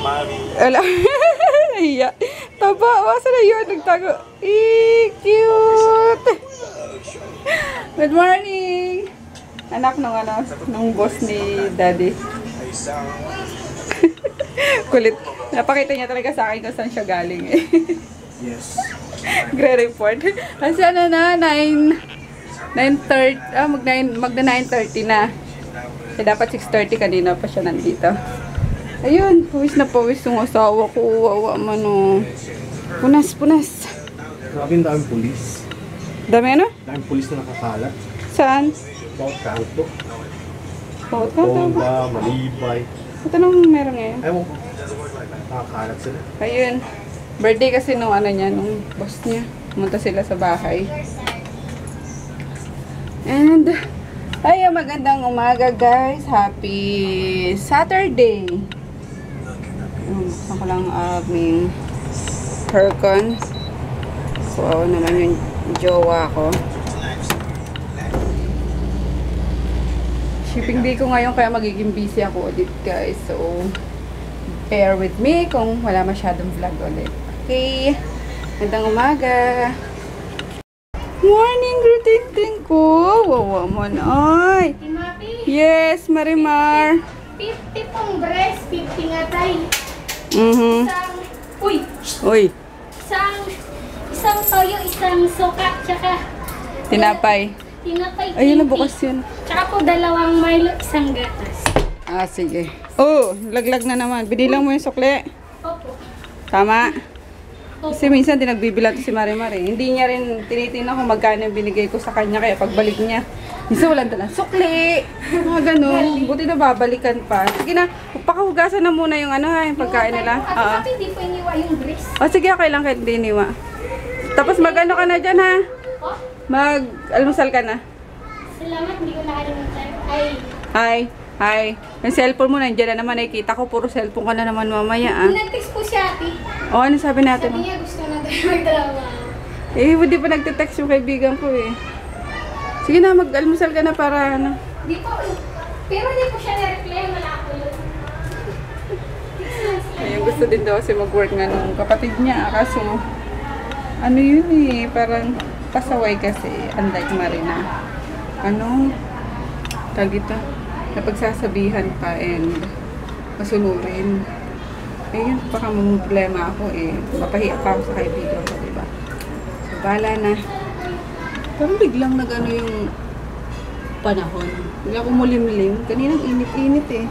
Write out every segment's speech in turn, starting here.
Ala. Iya. Taba, wasa na yun. Nagtago. Cute. Good morning. Anak nung boss ni Daddy. Kulit. Napakita niya talaga sa akin kung saan siya galing eh. Yes. Gre-report. Kasi ano na, 9:30, magna 9:30 na. Kaya dapat 6:30 kanina pa siya nandito. Ayun, pawis na pawis yung asawa ko. Wawa man o. Punas. Grabe yung daming pulis. Dami ano? Daming pulis na nakakalat. Saan? Bawat kanto. Bawat ka? Bomba, malibay. Ito nung meron ngayon. Ewan ko. Nakakalat sila. Ayun. Birthday kasi nung ano niya, nung boss niya. Pumunta sila sa bahay. And, ay, magandang umaga guys. Happy Saturday. Buksan ko lang aming aircon. So, naman yung jowa ko. Shipping day ko ngayon kaya magiging busy ako ulit guys. So, bear with me kung wala masyadong vlog ulit. Okay. Magandang umaga. Morning, greeting ko. Wawa mo na. Ay. Yes, Marimar. 50 pong breast, 50 nga tayo. Uy. Isang toyo, isang suka, tsaka Tinapay. tinapay. Ayun na bukas yun. Tsaka po 2 Milo, isang gatas. Ah, sige. Oh, laglag na naman. Binilang mo yung sukle. Opo. Tama. Opo. Kasi minsan dinagbibilang si Marimar eh. Hindi niya rin tinitingnan kung magkano yung binigay ko sa kanya. Kaya pagbalik niya, minsan walang talang sukli. Mga ganun. Buti na babalikan pa. Sige na, pakahugasan na muna yung ano ha, yung pagkain nila. Oo. At hindi po iniwa yung breast. O sige, okay lang kahit hindi niwa. Tapos mag-ano ka na dyan ha? Oh, Mag-almusal ka na. salamat, hindi ko nakalimutan. Hi. Yung cellphone mo nandiyan na naman. Nakikita ko puro cellphone ka na naman mamaya ah. Nag-text po siya, ate. O, ano sabi natin? Sabi niya gusto na tayo magdrama. Eh, hindi pa nagte-text yung kaibigan ko eh. Sige na, mag-almusal ka na para ano. Di po, pero di po siya na-reply, wala ako yun. Ayun, gusto din daw kasi mag-work nga nung kapatid niya. Kaso, ano yun eh, parang pasaway kasi. Unlike Marina. Ano? Tag ito. Napagsasabihan pa and masunurin. Ayun, baka problema ako eh. Mapahiya pa ako sa kaibigan ko, diba? So, bala na. Parang biglang nag-ano yung panahon. Bigla kumulimlim. Kaninang init-init eh.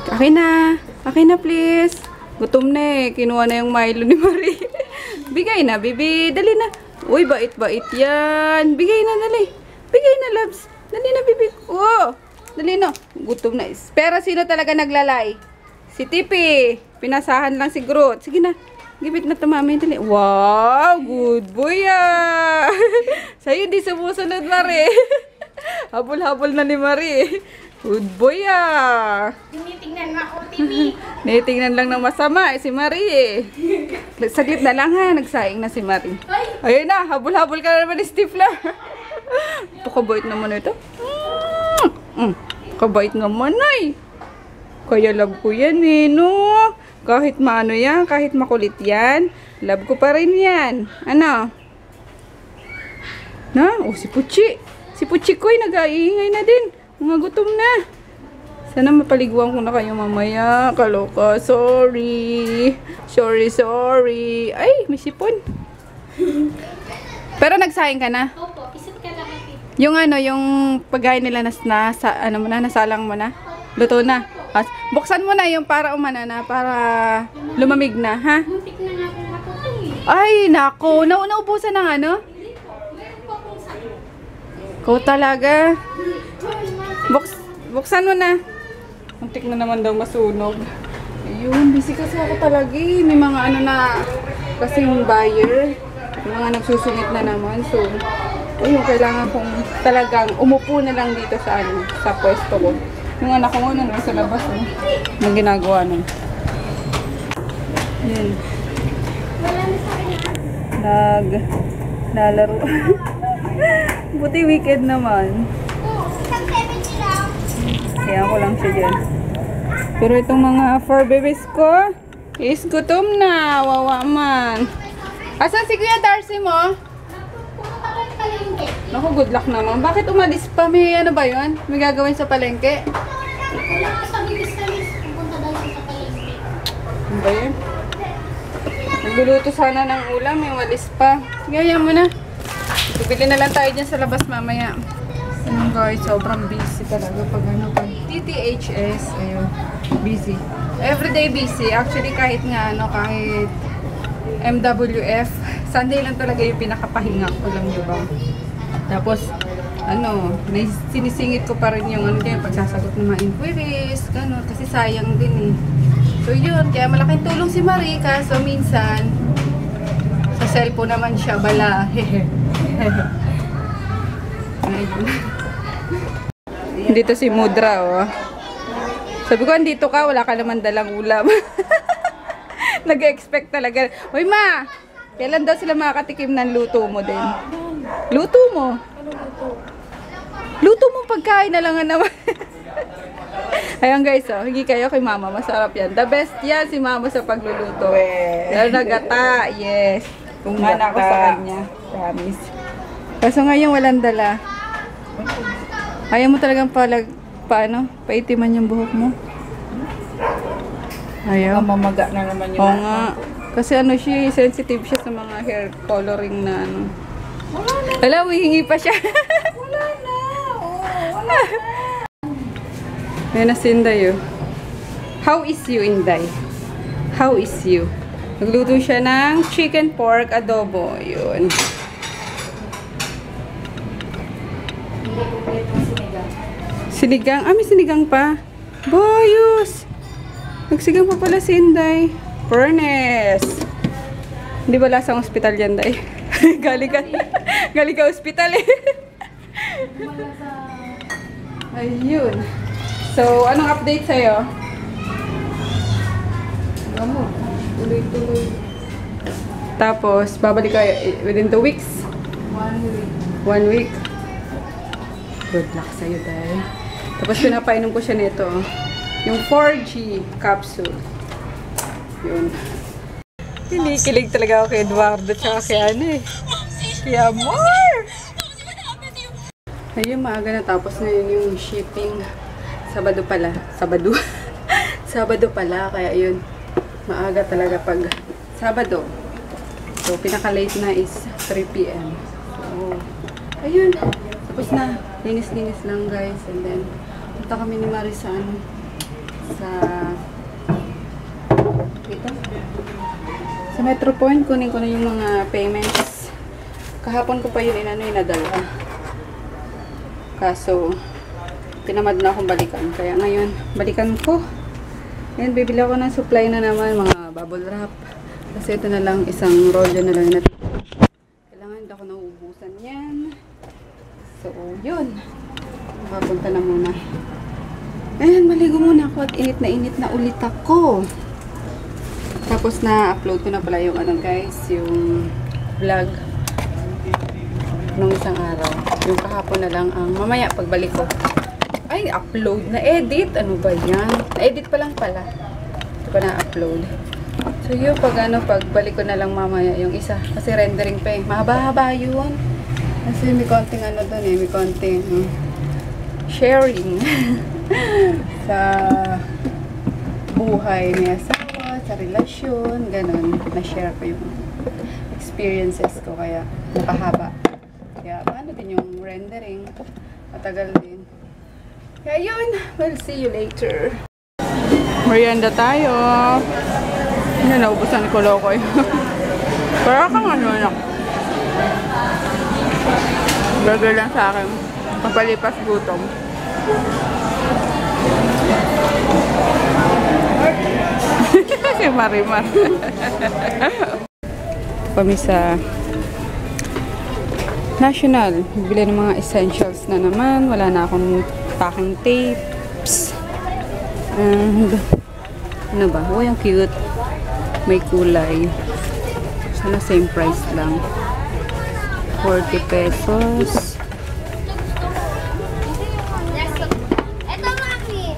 Akin na please. Gutom na eh. Kinuha na yung Milo ni Marie. Bigay na, bibi. Dali na. Uy, bait-bait yan. Bigay na, dali. Bigay na, loves. Dali na, bibi. Oh, dali na. Gutom na. Pero sino talaga naglalay? Si Tipi. Pinasahan lang si Groot. Sige na. Gibit na tumami. Dali. Wow, good boy ah. Sa'yo di sumusunod, Marie. Habol-habol na ni Marie. Good boy ah. Tinitingnan mo ako, TV. Nitingnan lang ng masama si Marie eh. Saglit na lang ha, nagsaing na si Marie. Ayun na, habol-habol ka na naman ni Stifler. Pakabait naman ito. Pakabait naman ay. Kaya love ko yan eh, no? Kahit maano yan, kahit makulit yan, love ko pa rin yan. Ano? Na? Oh, si Puchi. Si Puchi ko ay nag-iingay na din. Mga gutom na. Sana mapaliguan ko na kayo mamaya. Kaloka. Sorry. Sorry. Ay, may sipon. Pero nagsaing ka na? Opo, isip ka lang, ate. Yung ano, yung pagkain nila nasalang mo na? Luto na. Buksan mo na yung para umana na, para lumamig na, ha? Muntik na nga akong matutong eh. Ay, nako. Nauubusan ng ano? Hindi po, meron po akong sa'yo. Ikaw talaga. Buksan mo na. Muntik na naman daw masunog. Ayun, busy kasi ako talaga eh. May mga ano na kasing buyer. May mga nagsusungit na naman. So, ayun, kailangan kong talagang umupo na lang dito sa ano, sa pwesto ko. Yung anak ko nga nasa labas eh. Anong ginagawa nun? Yun. Naglalaro. Buti weekend naman. Kaya ko lang siya dyan. Pero itong mga fur babies ko, is gutom na. Wawa man. Asan si Kuya Darcy mo? Pumunta ko yung palengke. Naku, good luck naman. Bakit umalis pa? May ano ba yun? May gagawin sa palengke? Wala ka sa bilis kami. Pupunta daw siya sa palengke. Ano ba yun? Nagluluto sana ng ulam. May walis pa. Sige, yan mo na. Bibili na lang tayo dyan sa labas mamaya. Ayun guys, sobrang busy talaga pag ano, pag TTHS, ayun, busy. Everyday busy. Actually, kahit nga ano, kahit MWF, Sunday lang talaga yung pinakapahinga ko lang, diba? Tapos, ano, sinisingit ko pa rin yung ano, yung pagsasagot ng mga inquiries, gano'n, kasi sayang din eh. So yun, kaya malaking tulong si Marika, so minsan, sa cellphone naman siya, bala, hehe. Ayun. Dito si Mudra, oh. Sabi ko, andito ka, wala ka naman dalang ulam. Nag-expect talaga. Hoy ma, kailan daw sila makakatikim ng luto mo din? Luto mo? Luto mo pagkain na lang naman. Ayan guys, oh, higi kayo kay mama, masarap yan. The best yan si mama sa pagluluto. Lalo na gata, yes. Kung mana ako sa kanya, promise. Kaso ngayon walang dala. Ayaw mo talagang paano? Paitiman yung buhok mo? Ayaw. Mamaga na naman yun. Oo nga. Kasi ano siya, sensitive siya sa mga hair coloring na ano. Wala na. Alam, hihingi pa siya. Wala na. Oh, wala na. Yan na si Inday, oh. How is you, Inday? How is you? Nagluto siya ng chicken pork adobo. Yun. Sinigang? Ah, may sinigang pa. Boyos! Nagsigang pa pala si Inday. Furnace. Hindi ba lasang ospital yan, Day? galing ka ospital eh. Ayun. So, anong update sa'yo? Ano? Tuloy-tuloy. Tapos, babalik ka within 2 weeks? 1 week. 1 week. Good luck sa'yo, Day. Tapos, pinapainom ko siya nito. Yung 4G capsule. Yun. Kinikilig talaga ako kay Eduardo tsaka kay ano eh. Kaya more! Ayun, maaga na tapos na yun yung shipping. Sabado pala. Sabado. Sabado pala. Kaya yun, maaga talaga pag Sabado. So, pinaka-late na is 3 p.m. So, ayun. Tapos na. Linis-linis lang guys. And then, punta kami ni Maris sa ano, sa dito sa Metro Point. Kunin ko na yung mga payments. Kahapon ko pa yun inadala, kaso pinamad na akong balikan, kaya ngayon balikan ko. Ayan, bibili ako ng supply na naman, mga bubble wrap, kasi ito na lang, isang rollo na lang natin. Kailangan hindi ako nauubusan yan. So yun, papunta na muna. Ayan, maligo muna ako at init na ulit ako. Tapos na-upload ko na pala yung ano guys, yung vlog nung isang araw. Yung kahapon na lang ang mamaya pagbalik ko. Ay, upload na edit. Ano ba yan? Na-edit pa lang pala. Ito pa na-upload. So yun, pagbalik ko na lang mamaya yung isa. Kasi rendering pa eh. Mahaba-haba yun. Kasi may konting ano doon eh. May konting sharing. Sa buhay ni asawa, sa relasyon, ganun. Na-share ko yung experiences ko, kaya napahaba. Kaya paano din yung rendering, matagal din. Kaya yun, we'll see you later. Merienda tayo. Yan, naubusan ko lokoy. Para kang ano na. Burger lang sa akin. Papalipas gutom. Si Marimar. Kami sa National. Bibili ng mga essentials na naman. Wala na akong packing tapes. And ano ba? Oh, yung cute. May kulay. Sana same price lang. 40 pesos. Ito, Mami.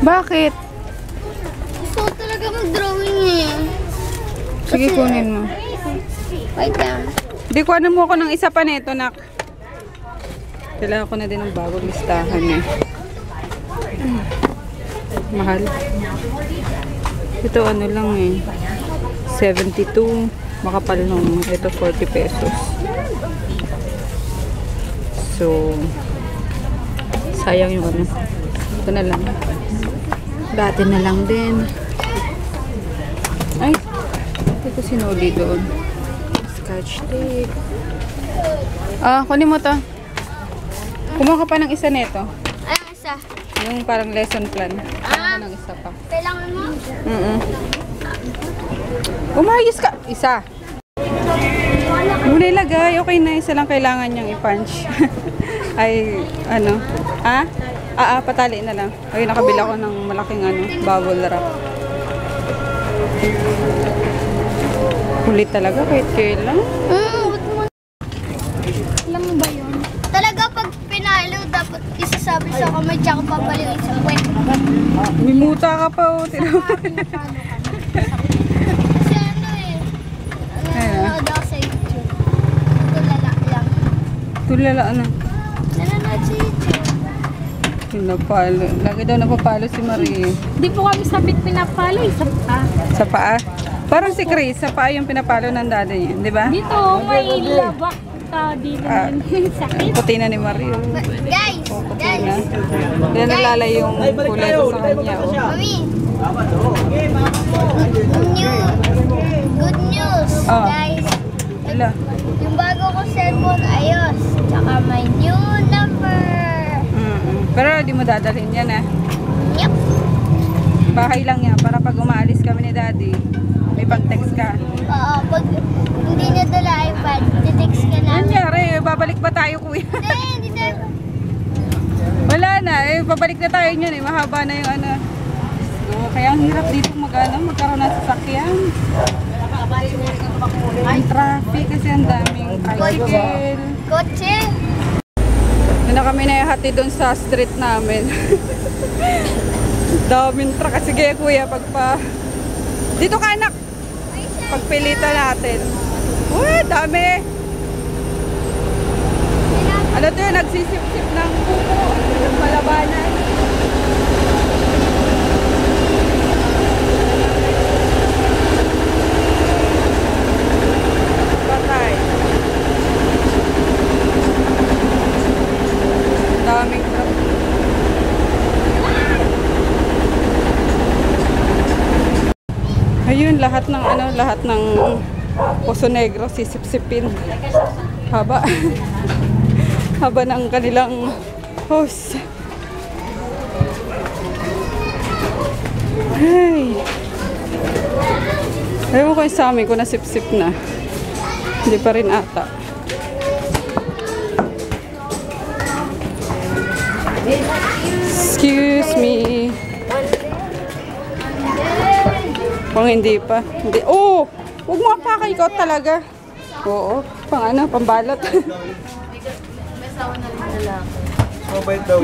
Bakit? Gusto ko talaga mag-drawing eh. Sige, kunin mo. Wait lang. Hindi, kuhanan mo ako ng isa pa nito, nak. Kailangan ko na din ng bagong listahan eh. Mahal. Ito ano lang eh. 72. Makapal nung ito 40 pesos. So, sayang yung ano. Ito na lang. Dati na lang din. Ay, ito sinuli doon. Scotch tape. Ah, kunin mo to. Kumuha ka pa ng isa nito. Ayun, isa. Yung parang lesson plan. Kumuha ng isa pa. Kailangan mo? Umayos ka. Isa. Muna ilagay. Okay na. Isa lang kailangan niyang i-punch. Ay, ano. Ah? Patali na lang. Ay, nakabila ko ng malaking ano, bubble wrap. Kulit talaga kahit kailan. Alam mo ba yun? Talaga pag pinalo, dapat isasabi sa kamay tsaka papaliw sa puwet. Mimuta ka pa. Oh. Kasi ano eh. Nanonood ako sa YouTube. Tulala lang. Tulala na. Nanonood sa YouTube. Yung napalo. Lagi daw napapalo si Marie. Di po kami sabit pinapalo eh. Sa paa. Parang si Chris, sa paa yung pinapalo ng dada niya. Di ba? Dito, may labak ka dito. Sakit. Puti na ni Marie. Oh. Guys! Puti na. Hindi na nalalay yung kulay ko sa kanya. Oh. Mami! Good news, Oh. guys. Wala. Yung bago ko cellphone, ayos. Tsaka may new number. Pero di mo dadalhin yan eh. Yup. Bahay lang yan para pag umaalis kami ni Daddy, may pang-text ka. Oo, pag hindi na dala iPad, titext ka namin. Nangyari, babalik pa tayo kuya. Hindi tayo. Wala na, babalik na tayo niyan eh. Mahaba na yung ano. So, kaya ang hirap dito magkaroon ng sasakyan. Ang traffic kasi ang daming tricycle. Kotse. Doon na kami nahihati doon sa street namin. Daming truck. Sige kuya, pagpa... Dito ka anak! Pagpilita natin. Dami! Ano to yun? Nagsisip-sip ng buko. Malabanan. Patay. Daming truck. Ayun, lahat ng Poso Negro sisip-sipin. Haba. Haba ng kanilang hose. Ay. Ewan ko yung sa amin kung nasip-sip na. Hindi pa rin ata. Excuse me. Kung hindi pa. Hindi. Oh! Huwag mo apakay ikaw talaga. Oo. Pang ano, pambalot. Mabait daw.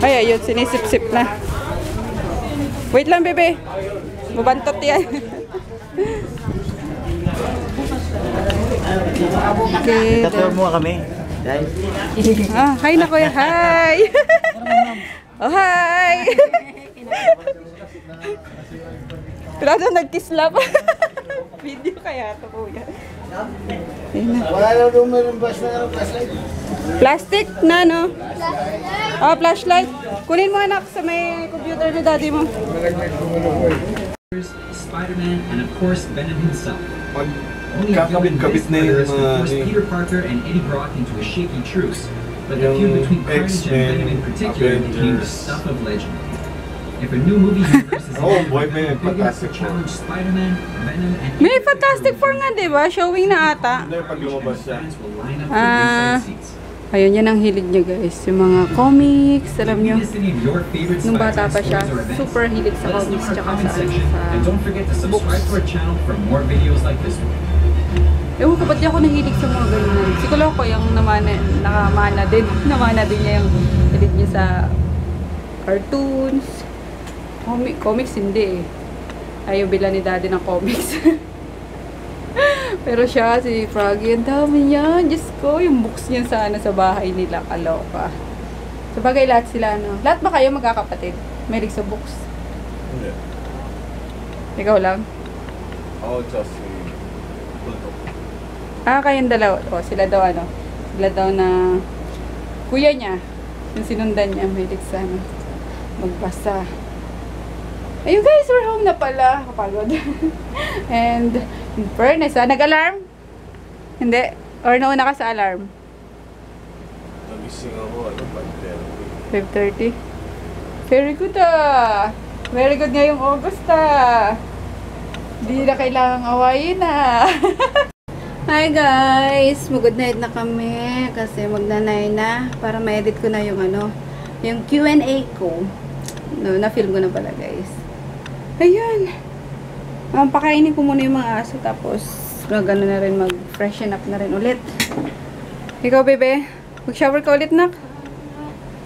Ay, ayun. Sinisip-sip na. Wait lang, bebe. Mabantot yan. Okay. Tatawag mo kami. Hi na kuya. Hi! Oh, hi! Pero nag-kislap. Video kaya ito kuya. Wala na doon meron bus na flashlight. Plastic na, no? Oh, flashlight. Kunin mo anak sa may computer ni daddy mo. Spider-Man, and of course Venom himself. Pag Only a few in kakabit this na yung virus would force mga Peter Parker and Eddie Brock into a shaky truce, but the feud between Carnage and X-Men, Venom in particular became the Avengers. stuff of legend. If a new movie universe is Oh, boy, may big enough to Fantastic Four. challenge Spider-Man, Venom, and May Fantastic Four nga, di ba? Showing na ata. Hindi, pag lumabas siya. fans will line up for Ah. ringside seats. Ayun, yan ang hilig niya guys. Yung mga comics, alam If you nyo. missed any of your favorite Nung bata Spider-Man pa siya, stories or events, super hilig sa let us know comics in our tsaka comment sa, section, and don't forget to subscribe to our channel for more videos like this one. Ewan ko, ba't di ako nahilig sa mga ganyan? Si Kuloko yung nakamana din. Namana din niya yung hilig niya sa cartoons. Comics hindi eh. Ayaw bila ni daddy ng comics. Pero siya, si Froggy, ang dami niya. Diyos ko, yung books niya sana sa bahay nila. Kaloka. So, bagay lahat sila, no? Lahat ba kayo magkakapatid? Mahilig sa books? Hindi. Ikaw lang? Ako, just si Bulldog. Kayong dalawa. O, sila daw, ano? Sila daw na kuya niya. Yung sinundan niya, mahilig sa, ano, magbasa. Ayun guys, we're home na pala. Kapagod. And, in fairness, nag-alarm? Hindi? Or nauna ka sa alarm? Nagising ako, 5:30? 5:30. Very good Very good ngayong August Hindi na kailangang awayin Hi guys! Mag-good night na kami kasi magnanay na para ma-edit ko na yung ano, yung Q&A ko. No, na-film ko na pala guys. Ayun. Pakainin ko muna yung mga aso tapos gano'n na rin, mag-freshen up na rin ulit. Ikaw bebe, mag-shower ka ulit nak?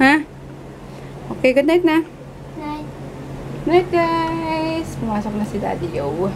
Ha? Okay, good night na. Night. Night guys! Pumasok na si Daddy Yo.